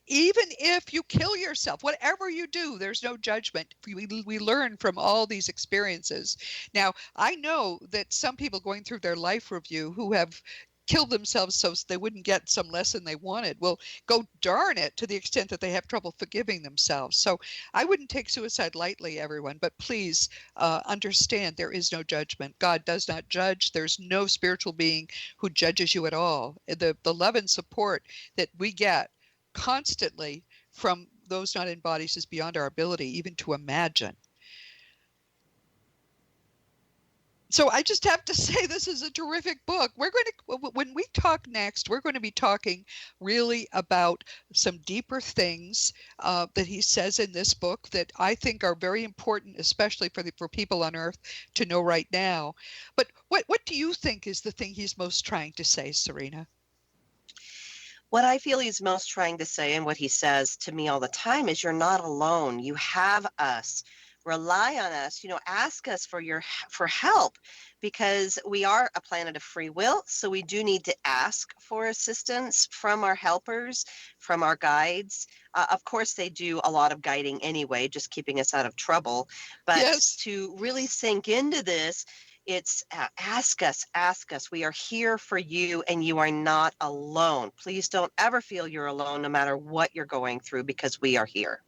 even if you kill yourself, whatever you do, there's no judgment. We learn from all these experiences. Now, I know that some people going through their life review who have killed themselves so they wouldn't get some lesson they wanted will go darn it to the extent that they have trouble forgiving themselves. So I wouldn't take suicide lightly, everyone, but please understand there is no judgment. God does not judge. There's no spiritual being who judges you at all. The love and support that we get constantly from those not in bodies is beyond our ability even to imagine. So I just have to say this is a terrific book. When we talk next, we're going to be talking really about some deeper things that he says in this book that I think are very important, especially for people on Earth to know right now. But what do you think is the thing he's most trying to say, Sarina? What I feel he's most trying to say, and what he says to me all the time, is you're not alone. You have us. Rely on us, ask us for help, because we are a planet of free will. So we do need to ask for assistance from our helpers, from our guides. Of course, they do a lot of guiding anyway, just keeping us out of trouble. But Yes. To really sink into this, it's ask us. We are here for you, and you are not alone. Please don't ever feel you're alone, no matter what you're going through, because we are here.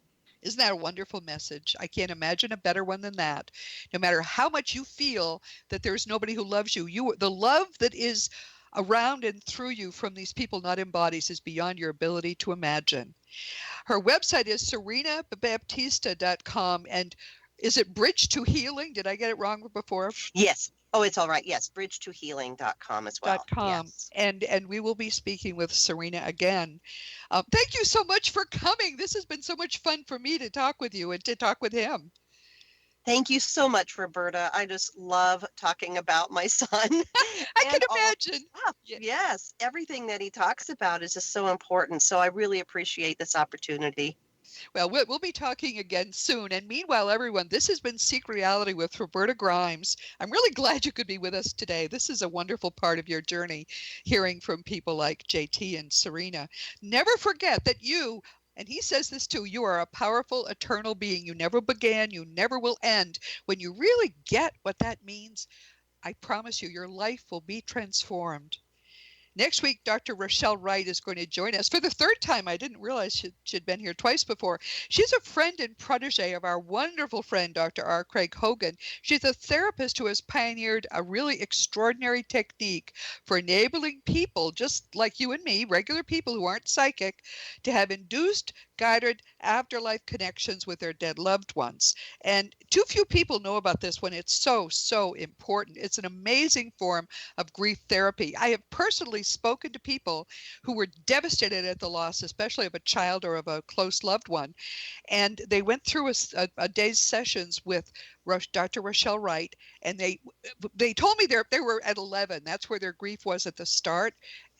Isn't that a wonderful message? I can't imagine a better one than that. No matter how much you feel that there's nobody who loves you, the love that is around and through you from these people not in bodies is beyond your ability to imagine. Her website is sarinabaptista.com. And is it Bridge to Healing? Did I get it wrong before? Yes. Oh, it's all right. Yes, bridgetohealing.com as well. Yes. And we will be speaking with Sarina again. Thank you so much for coming. This has been so much fun for me to talk with you and to talk with him. Thank you so much, Roberta. I just love talking about my son. I can imagine. Yes, everything that he talks about is just so important. So I really appreciate this opportunity. Well, we'll be talking again soon. And meanwhile, everyone, this has been Seek Reality with Roberta Grimes. I'm really glad you could be with us today. This is a wonderful part of your journey, hearing from people like JT and Sarina. Never forget that you, and he says this too, you are a powerful, eternal being. You never began, you never will end. When you really get what that means, I promise you, your life will be transformed. Next week, Dr. Rochelle Wright is going to join us for the third time. I didn't realize she'd been here twice before. She's a friend and protege of our wonderful friend, Dr. R. Craig Hogan. She's a therapist who has pioneered a really extraordinary technique for enabling people, just like you and me, regular people who aren't psychic, to have induced, guided afterlife connections with their dead loved ones. And too few people know about this when it's so, so important. It's an amazing form of grief therapy. I have personally spoken to people who were devastated at the loss, especially of a child or of a close loved one. And they went through a day's sessions with Dr. Rochelle Wright, and they told me they were at 11. That's where their grief was at the start.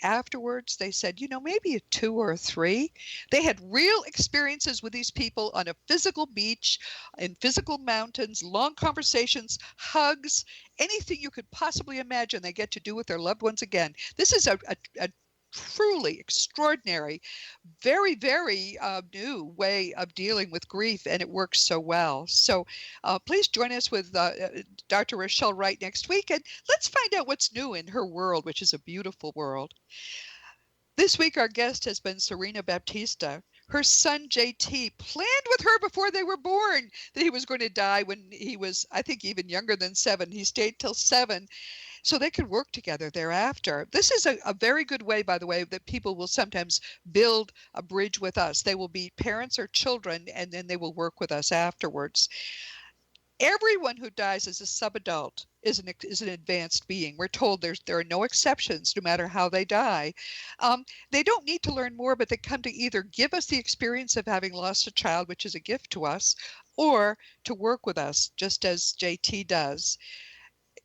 Afterwards, they said, maybe a 2 or a 3. They had real experiences with these people on a physical beach, in physical mountains, long conversations, hugs, anything you could possibly imagine they get to do with their loved ones again. This is a truly extraordinary, very, very new way of dealing with grief, and it works so well. So please join us with Dr. Rochelle Wright next week, and let's find out what's new in her world, which is a beautiful world. This week, our guest has been Sarina Baptista. Her son JT planned with her before they were born that he was going to die when he was, I think, even younger than 7. He stayed till 7 so they could work together thereafter. This is a very good way, by the way, that people will sometimes build a bridge with us. They will be parents or children, and then they will work with us afterwards. Everyone who dies as a subadult is an advanced being. We're told there are no exceptions, no matter how they die. They don't need to learn more, but they come to either give us the experience of having lost a child, which is a gift to us, or to work with us, just as JT does.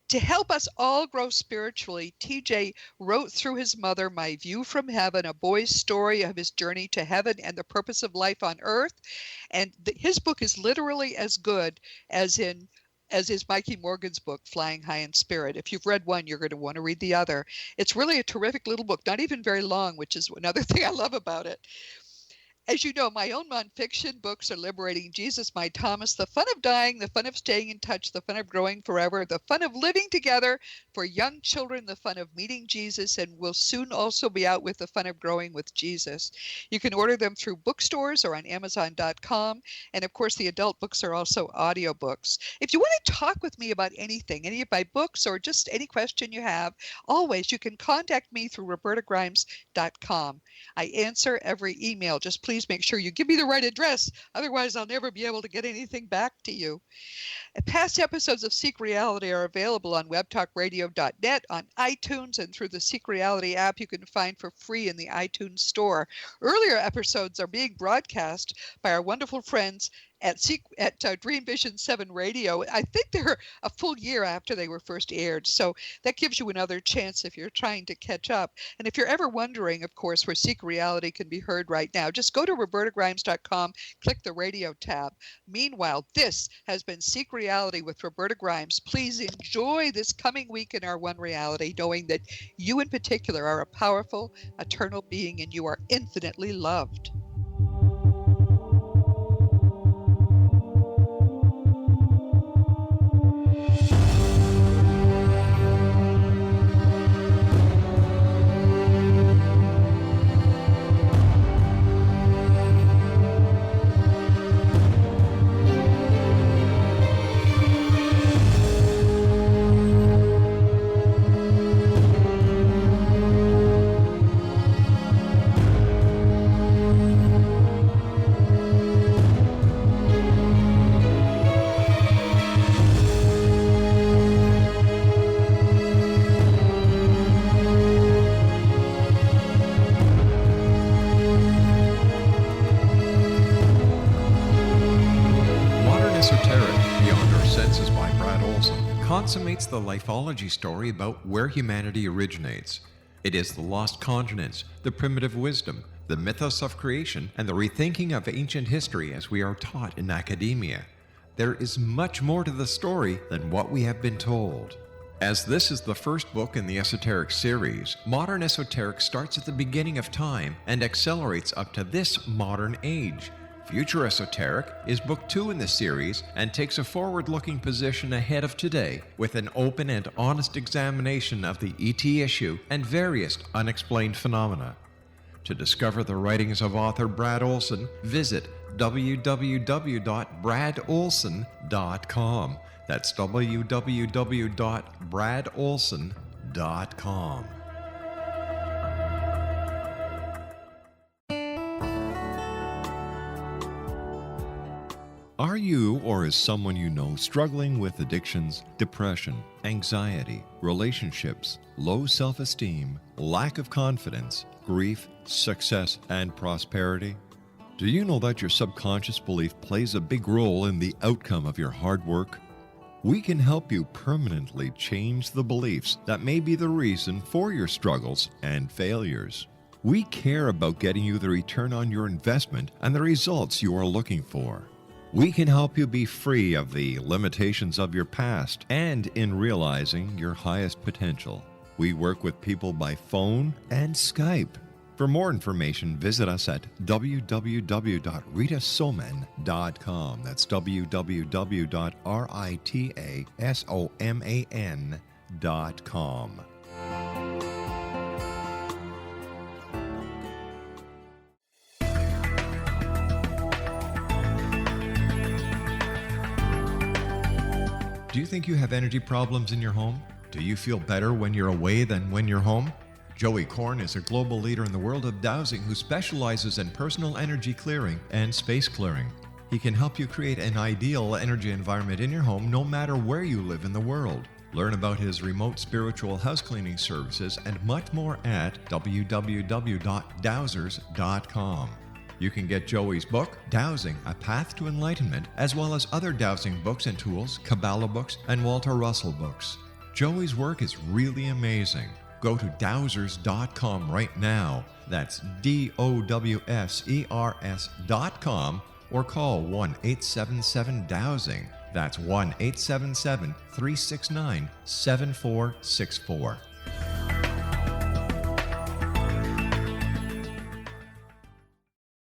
To help us all grow spiritually, TJ wrote through his mother My View from Heaven, a boy's story of his journey to heaven and the purpose of life on earth. And his book is literally as good as is Mikey Morgan's book, Flying High in Spirit. If you've read one, you're going to want to read the other. It's really a terrific little book, not even very long, which is another thing I love about it. As you know, my own nonfiction books are Liberating Jesus, My Thomas, The Fun of Dying, The Fun of Staying in Touch, The Fun of Growing Forever, The Fun of Living Together for Young Children, The Fun of Meeting Jesus, and will soon also be out with The Fun of Growing with Jesus. You can order them through bookstores or on Amazon.com. And of course, the adult books are also audiobooks. If you want to talk with me about anything, any of my books, or just any question you have, always you can contact me through robertagrimes.com. I answer every email. Just please make sure you give me the right address. Otherwise, I'll never be able to get anything back to you. Past episodes of Seek Reality are available on webtalkradio.net, on iTunes, and through the Seek Reality app you can find for free in the iTunes store. Earlier episodes are being broadcast by our wonderful friends at Dream Vision 7 Radio. I think they're a full year after they were first aired, so that gives you another chance if you're trying to catch up. And if you're ever wondering, of course, where Seek Reality can be heard right now, just go to robertagrimes.com, click the radio tab. Meanwhile, this has been Seek Reality with Roberta Grimes. Please enjoy this coming week in our One Reality, knowing that you in particular are a powerful, eternal being and you are infinitely loved. Consummates the lifology story about where humanity originates. It is the lost continents, the primitive wisdom, the mythos of creation, and the rethinking of ancient history as we are taught in academia. There is much more to the story than what we have been told. As this is the first book in the esoteric series, modern esoteric starts at the beginning of time and accelerates up to this modern age. Future Esoteric is book 2 in the series and takes a forward-looking position ahead of today with an open and honest examination of the ET issue and various unexplained phenomena. To discover the writings of author Brad Olson, visit www.bradolson.com. That's www.bradolson.com. Are you or is someone you know struggling with addictions, depression, anxiety, relationships, low self-esteem, lack of confidence, grief, success, and prosperity? Do you know that your subconscious belief plays a big role in the outcome of your hard work? We can help you permanently change the beliefs that may be the reason for your struggles and failures. We care about getting you the return on your investment and the results you are looking for. We can help you be free of the limitations of your past and in realizing your highest potential. We work with people by phone and Skype. For more information, visit us at www.ritasoman.com. That's www.ritasoman.com. Do you think you have energy problems in your home? Do you feel better when you're away than when you're home? Joey Korn is a global leader in the world of dowsing who specializes in personal energy clearing and space clearing. He can help you create an ideal energy environment in your home no matter where you live in the world. Learn about his remote spiritual house cleaning services and much more at www.dowsers.com. You can get Joey's book, Dowsing, A Path to Enlightenment, as well as other dowsing books and tools, Kabbalah books, and Walter Russell books. Joey's work is really amazing. Go to dowsers.com right now. That's DOWSERS.com or call 1-877-DOWSING. That's 1-877-369-7464.